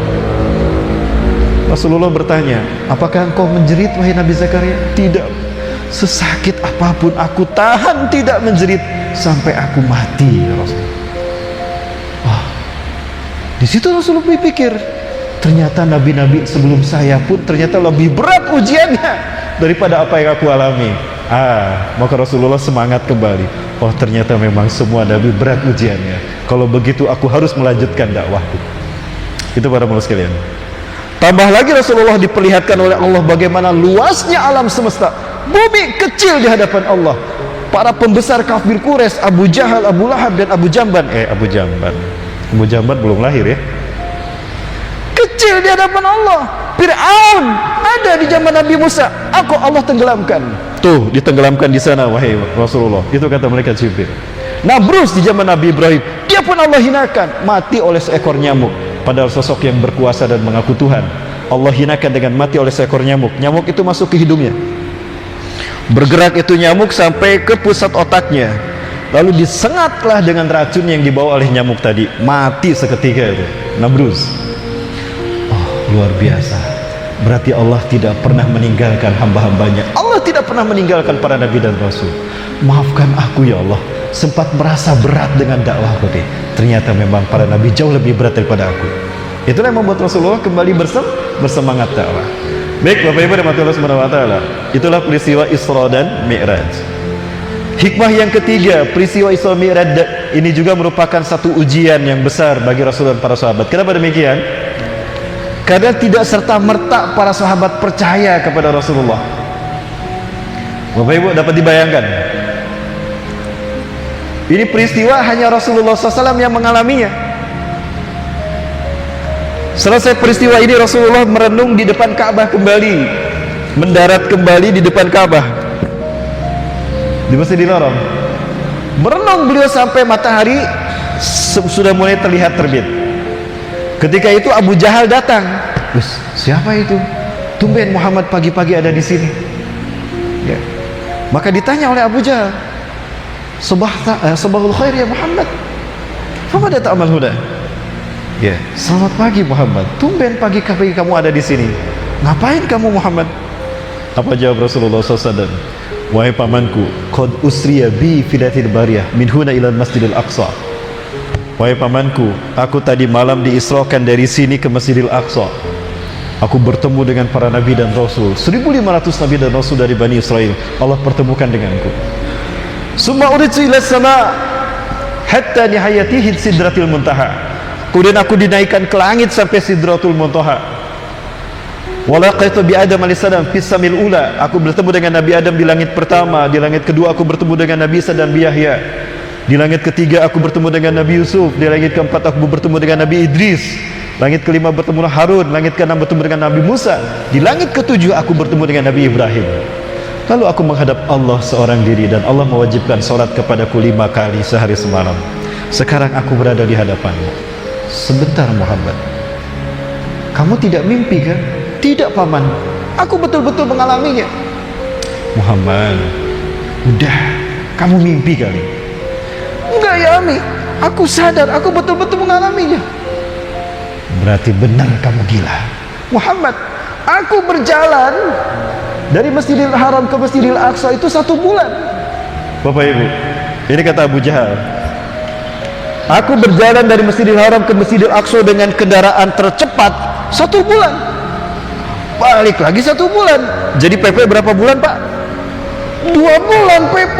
Rasulullah bertanya, apakah engkau menjerit wahai Nabi Zakaria? Tidak. Sesakit apapun aku tahan tidak menjerit sampai aku mati, ya Rasulullah. Di situ Rasulullah berpikir, ternyata nabi-nabi sebelum saya pun ternyata lebih berat ujiannya daripada apa yang aku alami. Maka Rasulullah semangat kembali. Oh, ternyata memang semua nabi berat ujiannya. Kalau begitu aku harus melanjutkan dakwahku. Itu para mulut sekalian. Tambah lagi Rasulullah diperlihatkan oleh Allah bagaimana luasnya alam semesta. Bumi kecil di hadapan Allah. Para pembesar kafir Quraisy, Abu Jahal, Abu Lahab dan Abu Jamban. Abu Jamban belum lahir ya. Kecil di hadapan Allah. Fir'aun ada di zaman Nabi Musa. Allah tenggelamkan. Tuh, ditenggelamkan di sana wahai Rasulullah. Itu kata malaikat Jibril. Nabrus di zaman Nabi Ibrahim, dia pun Allah hinakan, mati oleh seekor nyamuk. Padahal sosok yang berkuasa dan mengaku Tuhan, Allah hinakan dengan mati oleh seekor nyamuk. Nyamuk itu masuk ke hidungnya, bergerak itu nyamuk sampai ke pusat otaknya, lalu disengatlah dengan racun yang dibawa oleh nyamuk tadi, mati seketika itu Nabrus. Oh, luar biasa. Berarti Allah tidak pernah meninggalkan hamba-hambanya. Allah tidak pernah meninggalkan para nabi dan rasul. Maafkan aku ya Allah, sempat merasa berat dengan dakwahku. Ternyata memang para nabi jauh lebih berat daripada aku. Itulah yang membuat Rasulullah kembali bersemangat dakwah. Baik Bapak Ibu rahmatullahi wabarakatuh, itulah peristiwa Isra dan Mi'raj. Hikmah yang ketiga, peristiwa Isra Mi'raj ini juga merupakan satu ujian yang besar bagi Rasul dan para sahabat. Kenapa demikian? Karena tidak serta-merta para sahabat percaya kepada Rasulullah. Bapak Ibu dapat dibayangkan, ini peristiwa hanya Rasulullah SAW yang mengalaminya. Selesai peristiwa ini, Rasulullah merenung di depan Ka'bah kembali, mendarat kembali di depan Ka'bah di Masjidil Haram. Merenung beliau sampai matahari sudah mulai terlihat terbit. Ketika itu Abu Jahal datang. Siapa itu? Tumben Muhammad pagi-pagi ada di sini. Ya. Maka ditanya oleh Abu Jahal, Sabahul khair ya Muhammad, famada ta'mal huda? Ya, selamat pagi Muhammad, tumben pagi-pagi kamu ada di sini. Ngapain kamu Muhammad? Apa jawab Rasulullah SAW? Wahai pamanku, qad usriya bi filatil bariyah min huna ila Masjidil Aqsa. Wahai pamanku, aku tadi malam diisrakan dari sini ke Masjidil Aqsa. Aku bertemu dengan para nabi dan rasul, 1500 nabi dan rasul dari Bani Israel. Allah pertemukan denganku. Summa uridu ila sama hatta nihayatihi sidratil muntaha. Kemudian aku dinaikkan ke langit sampai sidratul muntaha. Walaqaitu bi Adam alaihissalam fis samil ula. Aku bertemu dengan Nabi Adam di langit pertama. Di langit kedua aku bertemu dengan Nabi Isa dan Nabi Yahya. Di langit ketiga aku bertemu dengan Nabi Yusuf. Di langit keempat aku bertemu dengan Nabi Idris. Langit kelima bertemu dengan Harun. Langit keenam bertemu dengan Nabi Musa. Di langit ketujuh aku bertemu dengan Nabi Ibrahim. Lalu aku menghadap Allah seorang diri, dan Allah mewajibkan sholat kepadaku 5 kali sehari semalam. Sekarang aku berada di hadapanmu. Sebentar Muhammad, kamu tidak mimpi kan? Tidak paman, aku betul-betul mengalaminya. Muhammad, udah, kamu mimpi kali. Enggak ya Ami, aku sadar, aku betul-betul mengalaminya. Berarti benar kamu gila. Muhammad, aku berjalan dari Masjidil Haram ke Masjidil Aqsa itu 1 bulan. Bapak Ibu, ini kata Abu Jahal. Aku berjalan dari Masjidil Haram ke Masjidil Aqsa dengan kendaraan tercepat 1 bulan. Balik lagi 1 bulan. Jadi PP berapa bulan Pak? 2 bulan PP.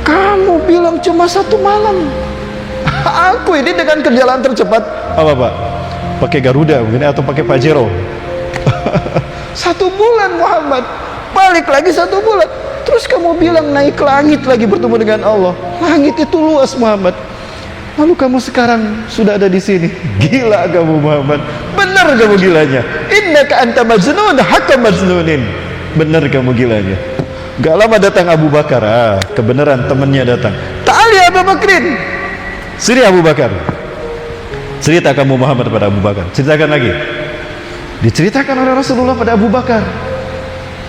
Kamu bilang cuma 1 malam. Aku ini dengan kendaraan tercepat apa Pak? Pakai Garuda mungkin, atau pakai Pajero. 1 bulan Muhammad. Balik lagi 1 bulan. Terus kamu bilang naik ke langit lagi bertemu dengan Allah. Langit itu luas Muhammad. Lalu kamu sekarang sudah ada di sini. Gila kamu Muhammad. Benar kamu gilanya. Innaka anta majnun hakka majnunin. Benar kamu gilanya. Gak lama datang Abu Bakar. Kebenaran temannya datang. Ta'ali Abu Bakrin. Sini Abu Bakar. Cerita kamu Muhammad pada Abu Bakar. Ceritakan lagi. Diceritakan oleh Rasulullah pada Abu Bakar.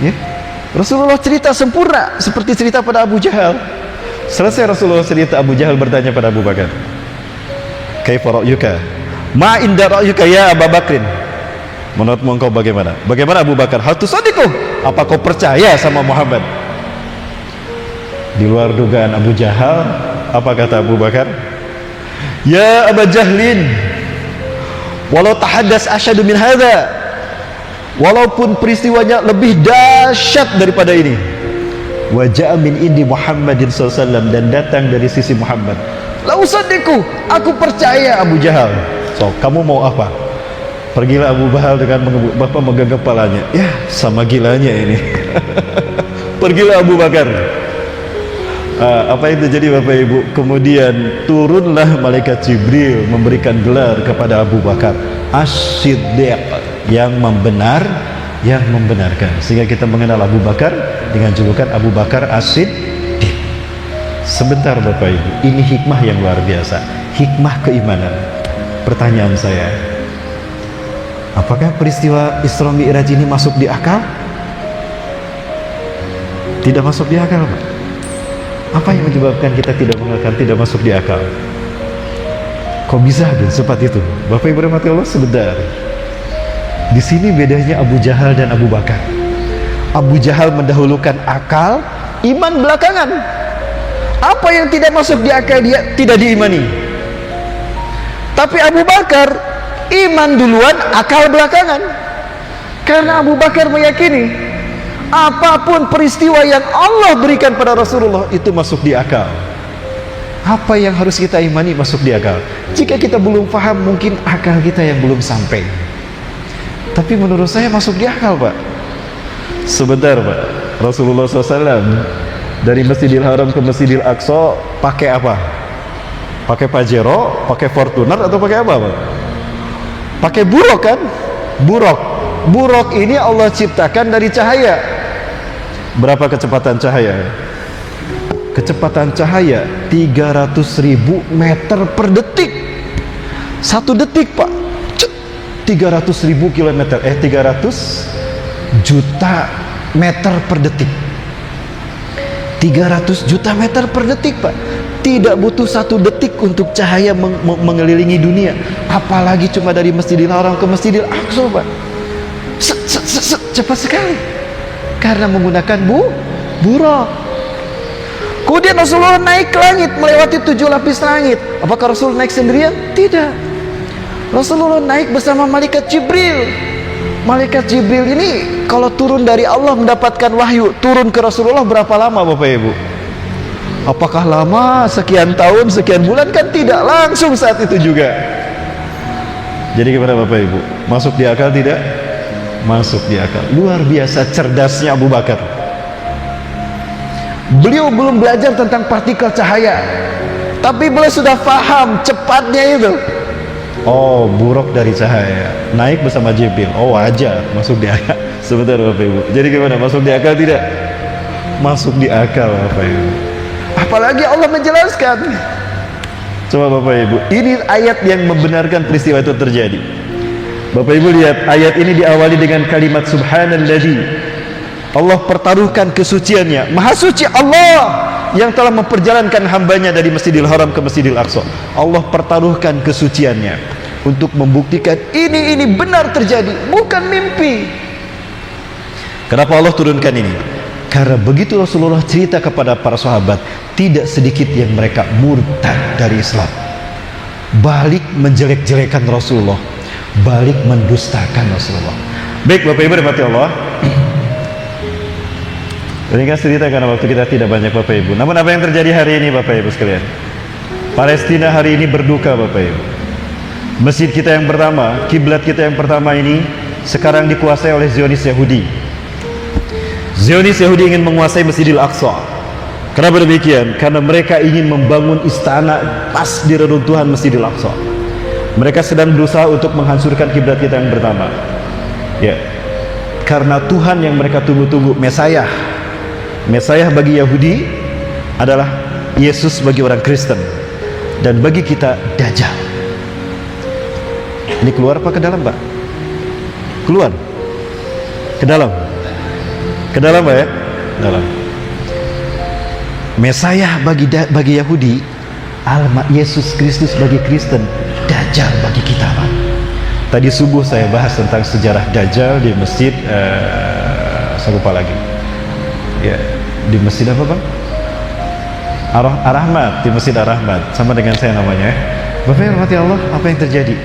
Ya. Rasulullah cerita sempurna seperti cerita pada Abu Jahal. Selesai Rasulullah cerita, Abu Jahal bertanya pada Abu Bakar, kaifa ra'yuka? Ma inda ra'yuka ya Abu Bakrin? Menurutmu engkau bagaimana? Bagaimana Abu Bakar? Hal tusadiqu? Apa kau percaya sama Muhammad? Di luar dugaan Abu Jahal, apa kata Abu Bakar? Ya Abu Jahlin, walau tahaddas asyadu min hadza, walaupun peristiwanya lebih dahsyat daripada ini, wajah min indi Muhammadin SAW, dan datang dari sisi Muhammad, la usaddiqu, aku percaya Abu Jahal. So, kamu mau apa? Pergilah Abu Jahal dengan bapak megang kepalanya. Ya, sama gilanya ini. Pergilah Abu Bakar. Apa yang terjadi Bapak Ibu? Kemudian turunlah malaikat Jibril memberikan gelar kepada Abu Bakar As-Siddiq, yang membenarkan, sehingga kita mengenal Abu Bakar dengan julukan Abu Bakar As-Siddiq. Sebentar Bapak Ibu, ini hikmah yang luar biasa, hikmah keimanan. Pertanyaan saya, apakah peristiwa Isra Mi'raj ini masuk di akal? Tidak masuk di akal Pak. Apa yang menyebabkan kita tidak mengatakan tidak masuk di akal? Kok bisa cepat itu? Bapak Ibu rahmati Allah, sebentar. Di sini bedanya Abu Jahal dan Abu Bakar. Abu Jahal mendahulukan akal, iman belakangan. Apa yang tidak masuk di akal dia tidak diimani. Tapi Abu Bakar iman duluan, akal belakangan. Karena Abu Bakar meyakini apapun peristiwa yang Allah berikan pada Rasulullah itu masuk di akal. Apa yang harus kita imani masuk di akal. Jika kita belum paham, mungkin akal kita yang belum sampai. Tapi menurut saya masuk di akal Pak. Sebentar Pak, Rasulullah SAW dari Masjidil Haram ke Masjidil Aqsa pakai apa? Pakai Pajero, pakai Fortuner, atau pakai apa Pak? Pakai buruk kan? Buruk ini Allah ciptakan dari cahaya. Berapa kecepatan cahaya? Kecepatan cahaya 300.000 meter per detik. 1 detik Pak, 300.000 kilometer, 300 juta meter per detik. 300 juta meter per detik Pak. Tidak butuh 1 detik untuk cahaya mengelilingi dunia. Apalagi cuma dari Masjidil Haram ke Masjidil Aqsa Pak. Cepat sekali. Karena menggunakan buruk. Kemudian Rasulullah naik ke langit, melewati 7 lapis langit. Apakah Rasul naik sendirian? Tidak. Rasulullah naik bersama malaikat Jibril. Malaikat Jibril ini kalau turun dari Allah mendapatkan wahyu, turun ke Rasulullah berapa lama Bapak Ibu? Apakah lama? Sekian tahun, sekian bulan? Kan tidak, langsung saat itu juga. Jadi gimana Bapak Ibu? Masuk di akal tidak? Masuk di akal. Luar biasa cerdasnya Abu Bakar. Beliau belum belajar tentang partikel cahaya, tapi beliau sudah paham cepatnya itu. Oh, buruk dari cahaya, naik bersama Jibril. Oh, wajar, masuk di akal. Sebentar Bapak Ibu. Jadi gimana? Masuk di akal tidak? Masuk di akal Bapak Ibu. Apalagi Allah menjelaskan. Coba Bapak Ibu, ini ayat yang membenarkan peristiwa itu terjadi. Bapak Ibu lihat, ayat ini diawali dengan kalimat subhanalladzi. Allah pertaruhkan kesuciannya. Maha suci Allah yang telah memperjalankan hambanya dari Masjidil Haram ke Masjidil Aqsa. Allah pertaruhkan kesuciannya untuk membuktikan ini benar terjadi, bukan mimpi. Kenapa Allah turunkan ini? Karena begitu Rasulullah cerita kepada para sahabat, tidak sedikit yang mereka murtad dari Islam, balik menjelek-jelekan Rasulullah, balik mendustakan Rasulullah. Baik Bapak Ibu rahmati Allah, ringkas cerita karena waktu kita tidak banyak Bapak Ibu. Namun apa yang terjadi hari ini Bapak Ibu sekalian? Palestina hari ini berduka Bapak Ibu. Masjid kita yang pertama, kiblat kita yang pertama ini sekarang dikuasai oleh Zionis Yahudi. Zionis Yahudi ingin menguasai Masjidil Aqsa. Kenapa demikian? Karena mereka ingin membangun istana pas di reruntuhan Masjidil Aqsa. Mereka sedang berusaha untuk menghancurkan kiblat kita yang pertama. Ya. Karena Tuhan yang mereka tunggu-tunggu, Mesias. Mesias bagi Yahudi adalah Yesus bagi orang Kristen, dan bagi kita Dajjal. Ini keluar apa ke dalam Pak? Keluar ke dalam. Ke dalam Pak ya? Dalam. Mesias bagi Yahudi, Yesus Kristus bagi Kristen, Dajjal bagi kita Pak. Tadi subuh saya bahas tentang sejarah Dajjal di masjid saya lupa lagi. Ya, di masjid apa Bang? Ar-Rahmat, di masjid Ar-Rahmat, sama dengan saya namanya. Bapak yang rahmati Allah, apa yang terjadi?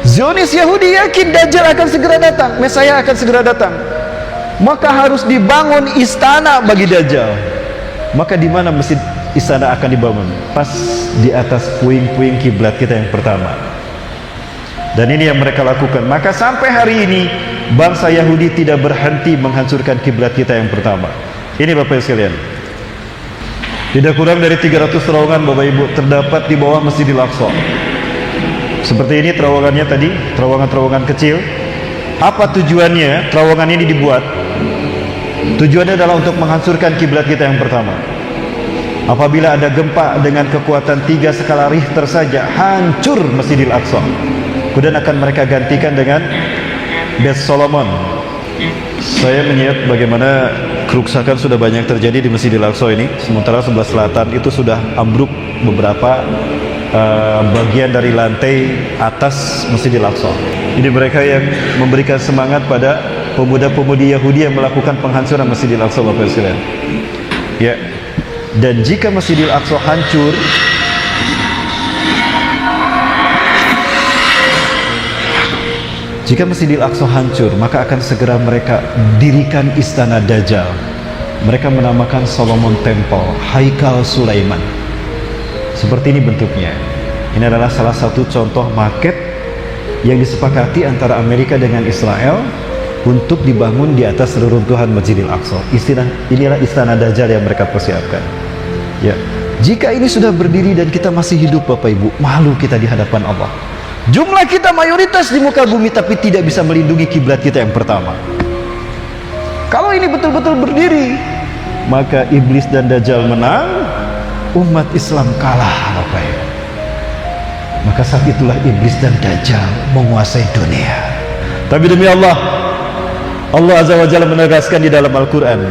Zionis Yahudi yakin Dajjal akan segera datang, Mesias akan segera datang. Maka harus dibangun istana bagi Dajjal. Maka di mana masjid istana akan dibangun? Pas di atas puing-puing kiblat kita yang pertama. Dan ini yang mereka lakukan. Maka sampai hari ini bangsa Yahudi tidak berhenti menghancurkan kiblat kita yang pertama. Ini Bapak sekalian, tidak kurang dari 300 terowongan Bapak Ibu terdapat di bawah Masjidil Aqsa. Seperti ini terowongannya tadi, terowongan-terowongan kecil. Apa tujuannya terowongan ini dibuat? Tujuannya adalah untuk menghancurkan kiblat kita yang pertama. Apabila ada gempa dengan kekuatan 3 skala Richter saja, hancur Masjidil Aqsa. Kemudian akan mereka gantikan dengan Bait Solomon. Saya melihat bagaimana kerusakan sudah banyak terjadi di Masjidil Aqsa ini. Sementara sebelah selatan itu sudah ambruk beberapa bagian dari lantai atas Masjidil Aqsa. Ini mereka yang memberikan semangat pada pemuda-pemudi Yahudi yang melakukan penghancuran Masjidil Aqsa Bapak sekalian. Ya. Dan jika Masjidil Aqsa hancur, maka akan segera mereka dirikan istana Dajjal. Mereka menamakan Solomon Temple, Haikal Sulaiman. Seperti ini bentuknya. Ini adalah salah satu contoh maket yang disepakati antara Amerika dengan Israel untuk dibangun di atas reruntuhan Masjidil Aqsa. Inilah istana Dajjal yang mereka persiapkan. Ya, jika ini sudah berdiri dan kita masih hidup Bapak Ibu, malu kita di hadapan Allah. Jumlah kita mayoritas di muka bumi, tapi tidak bisa melindungi kiblat kita yang pertama. Kalau ini betul-betul berdiri, maka iblis dan dajjal menang, umat Islam kalah, Bapak Ibu. Maka saat itulah iblis dan dajjal menguasai dunia. Tapi demi Allah, Allah Azza wa Jalla menegaskan di dalam Al-Quran,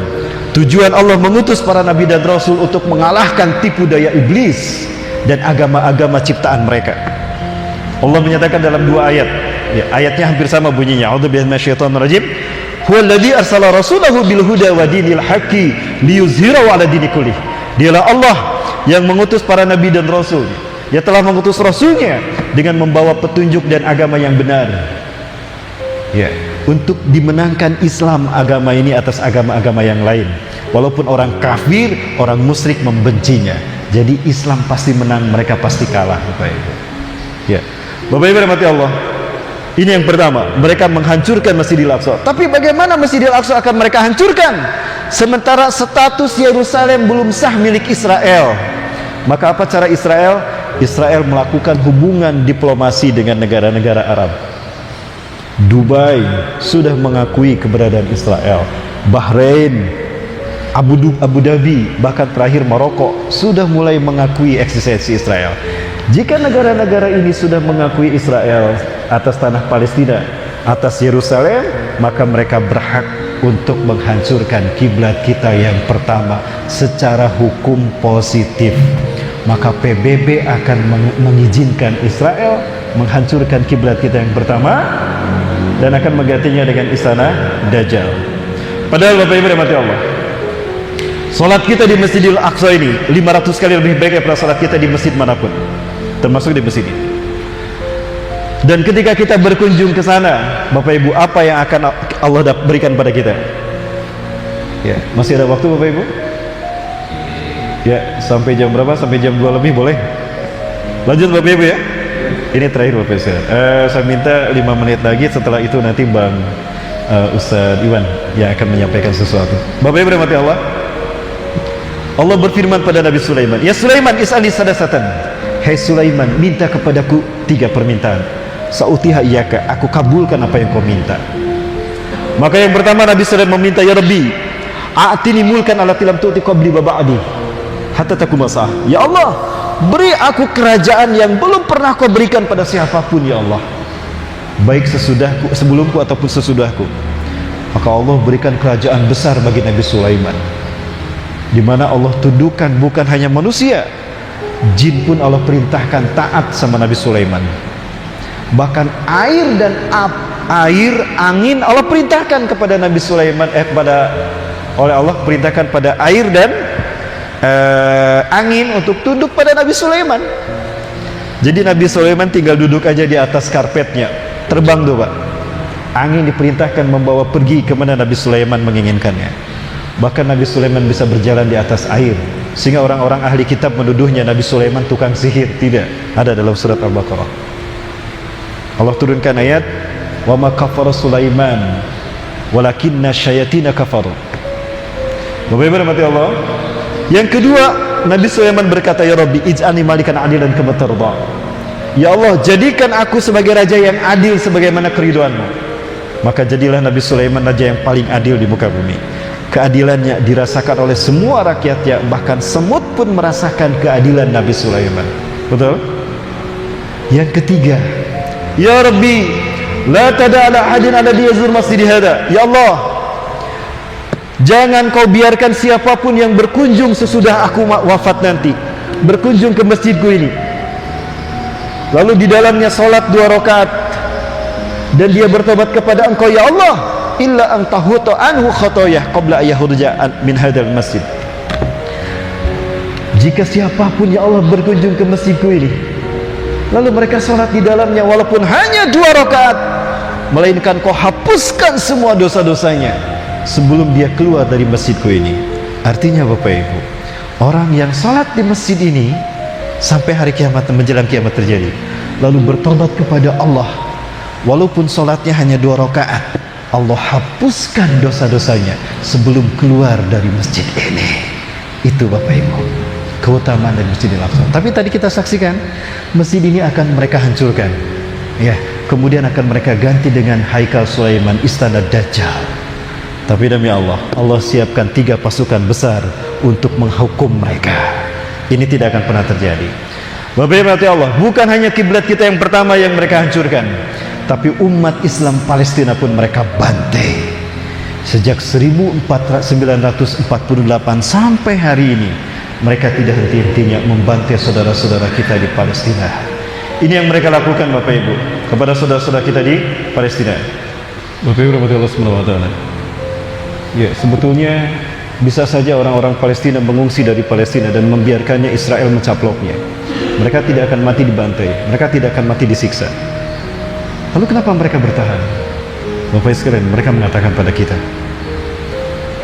tujuan Allah mengutus para nabi dan rasul untuk mengalahkan tipu daya iblis dan agama-agama ciptaan mereka. Allah menyatakan dalam dua ayat, ya, ayatnya hampir sama bunyinya. A'udzubillahi minasyaitonirrajim. Huwallazi arsala rasulahu bil huda wa dinil haqqi liyuzhirahu 'ala dini kullih. Dialah Allah yang mengutus para nabi dan rasul. Dia telah mengutus rasulnya dengan membawa petunjuk dan agama yang benar. Ya, untuk dimenangkan Islam agama ini atas agama-agama yang lain. Walaupun orang kafir, orang musyrik membencinya. Jadi Islam pasti menang, mereka pasti kalah, Bapak Ibu. Ya. Bapak Ibu rahmati Allah. Ini yang pertama, mereka menghancurkan Masjidil Aqsa. Tapi bagaimana Masjidil Aqsa akan mereka hancurkan sementara status Yerusalem belum sah milik Israel? Maka apa cara Israel? Israel melakukan hubungan diplomasi dengan negara-negara Arab. Dubai sudah mengakui keberadaan Israel, Bahrain, Abu Dhabi, bahkan terakhir Maroko sudah mulai mengakui eksistensi Israel. Jika negara-negara ini sudah mengakui Israel atas tanah Palestina, atas Yerusalem, maka mereka berhak untuk menghancurkan kiblat kita yang pertama secara hukum positif. Maka PBB akan mengizinkan Israel menghancurkan kiblat kita yang pertama dan akan menggantinya dengan istana Dajjal. Padahal Bapak Ibu rahmati Allah, salat kita di Masjidil Aqsa ini 500 kali lebih baik daripada salat kita di masjid manapun, termasuk di masjid ini. Dan ketika kita berkunjung ke sana, Bapak Ibu, apa yang akan Allah berikan pada kita? Ya, masih ada waktu Bapak Ibu? Ya, sampai jam berapa? Sampai jam 2 lebih boleh? Lanjut Bapak Ibu ya. Ini terakhir Bapak Ibu. Saya minta 5 menit lagi, setelah itu nanti Bang Ustadz Iwan yang akan menyampaikan sesuatu. Bapak Ibu rahmati Allah, Allah berfirman pada Nabi Sulaiman, "Ya Sulaiman, is'ali sadasatan." Hai Sulaiman, minta kepadaku 3 permintaan. Sa'utiha iyaka, aku kabulkan apa yang kau minta. Maka yang pertama Nabi Sulaiman meminta, "Ya Rabbi, a'tini mulkan allati lam tu'ti qabli wa ba'di hatta takum sah." Ya Allah, beri aku kerajaan yang belum pernah kau berikan pada siapapun ya Allah, baik sesudahku, sebelumku ataupun sesudahku. Maka Allah berikan kerajaan besar bagi Nabi Sulaiman, di mana Allah tundukkan bukan hanya manusia, jin pun Allah perintahkan taat sama Nabi Sulaiman. Bahkan air dan angin Allah perintahkan kepada Nabi Sulaiman, oleh Allah perintahkan pada air dan angin untuk tunduk pada Nabi Sulaiman. Jadi Nabi Sulaiman tinggal duduk aja di atas karpetnya, terbang tuh Pak. Angin diperintahkan membawa pergi kemana Nabi Sulaiman menginginkannya. Bahkan Nabi Sulaiman bisa berjalan di atas air, sehingga orang-orang ahli kitab menuduhnya Nabi Sulaiman tukang sihir. Tidak, ada dalam surat Al-Baqarah. Allah turunkan ayat, "Wa ma kafara Sulaiman walakinna syayatina kafaru." Bapak Ibu rahmati Allah. Yang kedua, Nabi Sulaiman berkata, "Ya Rabbi, ij'alni malikan adilan kama tarda." Ya Allah, jadikan aku sebagai raja yang adil sebagaimana keriduanmu. Maka jadilah Nabi Sulaiman raja yang paling adil di muka bumi. Keadilannya dirasakan oleh semua rakyatnya, bahkan semut pun merasakan keadilan Nabi Sulaiman. Betul? Yang ketiga, "Ya Rabbi, la tada'ala ahadin alladhi yazur masjid hada." Ya Allah, jangan kau biarkan siapapun yang berkunjung sesudah aku wafat nanti berkunjung ke masjidku ini, lalu di dalamnya salat 2 rakaat dan dia bertobat kepada Engkau ya Allah, illa an tahuta anhu khotoyah qabla ayahurja min hadal masjid. Jika siapapun ya Allah berkunjung ke masjidku ini, lalu mereka sholat di dalamnya walaupun hanya 2 rakaat, melainkan kau hapuskan semua dosa-dosanya sebelum dia keluar dari masjidku ini. Artinya Bapak Ibu, orang yang sholat di masjid ini sampai hari kiamat, menjelang kiamat terjadi, lalu bertobat kepada Allah, walaupun sholatnya hanya 2 rakaat, Allah hapuskan dosa-dosanya sebelum keluar dari masjid ini. Itu Bapak Ibu, keutamaan dari Masjidil Aqsa. Tapi tadi kita saksikan masjid ini akan mereka hancurkan. Ya, kemudian akan mereka ganti dengan Haikal Sulaiman, istana Dajjal. Tapi demi Allah, Allah siapkan 3 pasukan besar untuk menghukum mereka. Ini tidak akan pernah terjadi. Bapak Ibu Allah, bukan hanya kiblat kita yang pertama yang mereka hancurkan, tapi umat Islam Palestina pun mereka bantai. Sejak 1948 sampai hari ini, mereka tidak henti-hentinya membantai saudara-saudara kita di Palestina. Ini yang mereka lakukan Bapak Ibu kepada saudara-saudara kita di Palestina. Bapak Ibu rahmatullah subhanahu wa ta'ala. Ya, sebetulnya bisa saja orang-orang Palestina mengungsi dari Palestina dan membiarkannya Israel mencaploknya. Mereka tidak akan mati dibantai, mereka tidak akan mati disiksa. Lalu kenapa mereka bertahan? Bapak Ibu sekalian, mereka mengatakan pada kita,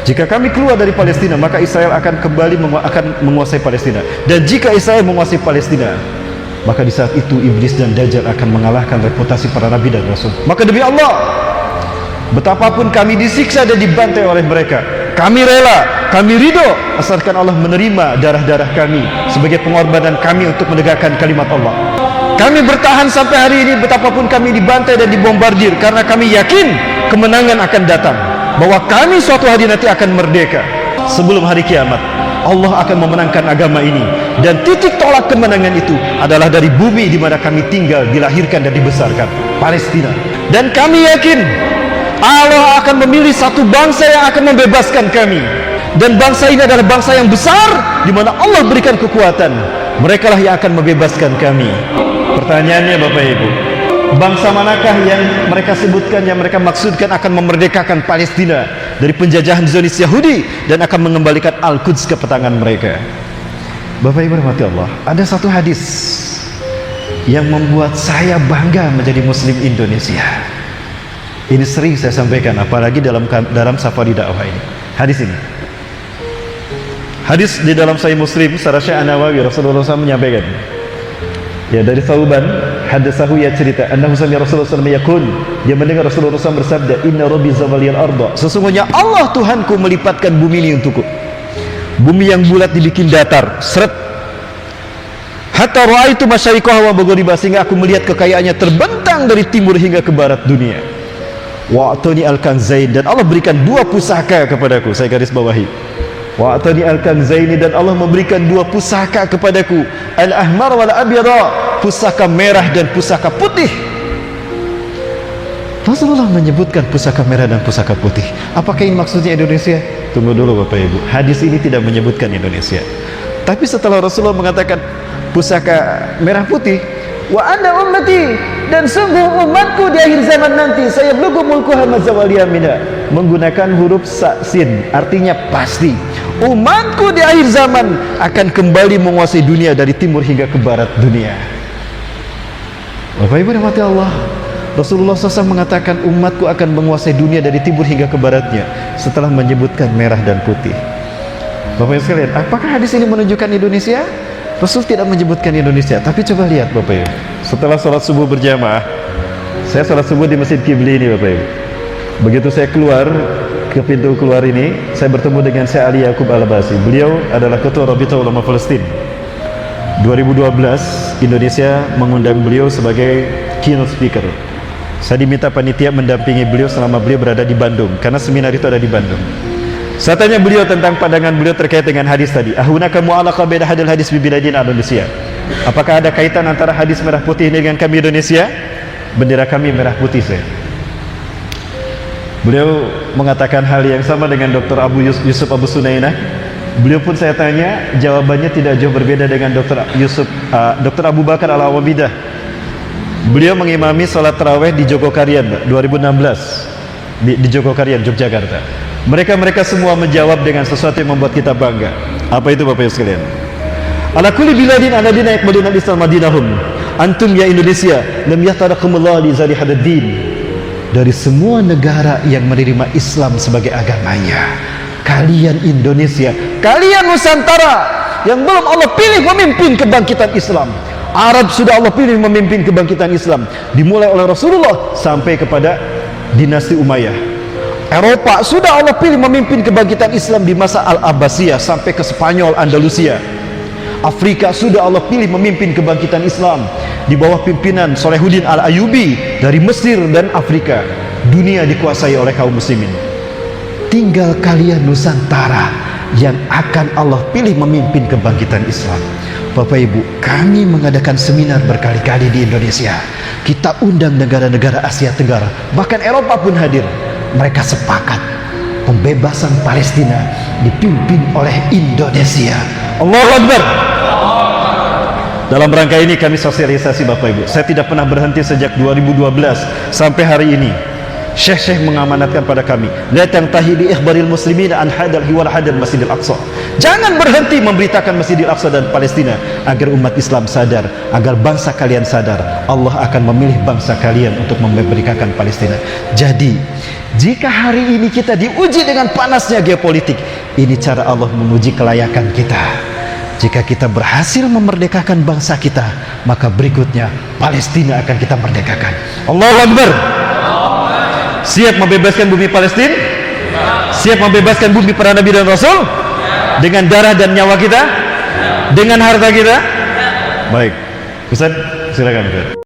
jika kami keluar dari Palestina, maka Israel akan kembali menguasai Palestina. Dan jika Israel menguasai Palestina, maka di saat itu iblis dan Dajjal akan mengalahkan reputasi para nabi dan rasul. Maka demi Allah, betapapun kami disiksa dan dibantai oleh mereka, kami rela, kami ridho, asalkan Allah menerima darah-darah kami sebagai pengorbanan kami untuk menegakkan kalimat Allah. Kami bertahan sampai hari ini betapapun kami dibantai dan dibombardir, karena kami yakin kemenangan akan datang, bahwa kami suatu hari nanti akan merdeka. Sebelum hari kiamat, Allah akan memenangkan agama ini, dan titik tolak kemenangan itu adalah dari bumi di mana kami tinggal, dilahirkan dan dibesarkan, Palestina. Dan kami yakin Allah akan memilih satu bangsa yang akan membebaskan kami, dan bangsa ini adalah bangsa yang besar di mana Allah berikan kekuatan. Mereka lah yang akan membebaskan kami. Pertanyaannya Bapak Ibu, bangsa manakah yang mereka sebutkan, yang mereka maksudkan akan memerdekakan Palestina dari penjajahan Zionis Yahudi dan akan mengembalikan Al-Quds ke tangan mereka? Bapak Ibu rahmati Allah, ada satu hadis yang membuat saya bangga menjadi Muslim Indonesia. Ini sering saya sampaikan, apalagi dalam safari dakwah ini. Hadis ini, hadis di dalam Sahih Muslim, secara Syekh An-Nawawi, Rasulullah SAW menyampaikan, ya, dari Thauban haditsahu, ya cerita, annahu sami Rasulullah SAW yakun, dia mendengar Rasulullah SAW bersabda, inna rabbi zawaliyal arda, sesungguhnya Allah Tuhanku melipatkan bumi ini untukku. Bumi yang bulat dibikin datar, seret, hatta ra'aitu masyariqaha wa maghribaha, sehingga aku melihat kekayaannya terbentang dari timur hingga ke barat dunia. Wa atani al-kanzain, dan Allah berikan 2 pusaka kepadaku. Saya garis bawahi, wa atani al-kanzaini, dan Allah memberikan 2 pusaka kepadaku, al-ahmar wal abyada, pusaka merah dan pusaka putih. Rasulullah menyebutkan pusaka merah dan pusaka putih. Apakah ini maksudnya Indonesia? Tunggu dulu Bapak Ibu, hadis ini tidak menyebutkan Indonesia. Tapi setelah Rasulullah mengatakan pusaka merah putih, wa anna ummati, dan sungguh umatku di akhir zaman nanti, saya belum mulkuha mazawaliyamina, menggunakan huruf sin, artinya pasti umatku di akhir zaman akan kembali menguasai dunia dari timur hingga ke barat dunia. Bapak Ibu rahmati Allah, Rasulullah SAW mengatakan umatku akan menguasai dunia dari timur hingga ke baratnya setelah menyebutkan merah dan putih. Bapak Ibu sekalian, apakah hadis ini menunjukkan Indonesia? Rasul tidak menyebutkan Indonesia, tapi coba lihat Bapak Ibu, setelah sholat subuh berjamaah, saya sholat subuh di Masjid Kibli ini Bapak Ibu. Begitu saya keluar ke pintu keluar ini, saya bertemu dengan Syekh Ali Yaqub Al-Basi. Beliau adalah Ketua Rabita Ulama Palestin. 2012 Indonesia mengundang beliau sebagai keynote speaker. Saya diminta panitia mendampingi beliau selama beliau berada di Bandung, karena seminar itu ada di Bandung. Saya tanya beliau tentang pandangan beliau terkait dengan hadis tadi. Ahunaka mu'alaqa baina hadil hadis bi biladin Indonesia. Apakah ada kaitan antara hadis merah putih ini dengan kami Indonesia? Bendera kami merah putih, saya. Beliau mengatakan hal yang sama dengan Dr. Yusuf Abu Sunainah. Beliau pun saya tanya, jawabannya tidak jauh berbeda dengan Dr. Abu Bakar Al-Awabidah. Beliau mengimami salat tarawih di Jogokarian 2016 di Jogokarian, Yogyakarta. Mereka semua menjawab dengan sesuatu yang membuat kita bangga. Apa itu Bapak Ibu sekalian? Ala kulli biladin aladina yaqbaluna al-islam madinahum. Antum ya Indonesia, lam yahtarakumullah li zali hadad din. Dari semua negara yang menerima Islam sebagai agamanya, kalian Indonesia, kalian Nusantara yang belum Allah pilih memimpin kebangkitan Islam. Arab sudah Allah pilih memimpin kebangkitan Islam, dimulai oleh Rasulullah sampai kepada dinasti Umayyah. Eropa sudah Allah pilih memimpin kebangkitan Islam di masa Al-Abbasiyah sampai ke Spanyol, Andalusia. Afrika sudah Allah pilih memimpin kebangkitan Islam di bawah pimpinan Salahuddin Al-Ayyubi dari Mesir dan Afrika. Dunia dikuasai oleh kaum muslimin. Tinggal kalian Nusantara yang akan Allah pilih memimpin kebangkitan Islam. Bapak Ibu, kami mengadakan seminar berkali-kali di Indonesia. Kita undang negara-negara Asia Tenggara, bahkan Eropa pun hadir. Mereka sepakat pembebasan Palestina dipimpin oleh Indonesia. Allahu Akbar. Dalam rangka ini kami sosialisasi Bapak Ibu. Saya tidak pernah berhenti sejak 2012 sampai hari ini. Syekh-syekh mengamanatkan pada kami, la tantahi li ikhbaril muslimin an hadal hiwal hadal Masjidil Aqsa. Jangan berhenti memberitakan Masjidil Aqsa dan Palestina agar umat Islam sadar, agar bangsa kalian sadar. Allah akan memilih bangsa kalian untuk memerdekakan Palestina. Jadi, jika hari ini kita diuji dengan panasnya geopolitik, ini cara Allah menguji kelayakan kita. Jika kita berhasil memerdekakan bangsa kita, maka berikutnya Palestina akan kita merdekakan. Allahu Akbar. Siap membebaskan bumi Palestina? Siap membebaskan bumi para nabi dan rasul? Dengan darah dan nyawa kita? Dengan harta kita? Baik, Ustaz, silakan Ustaz.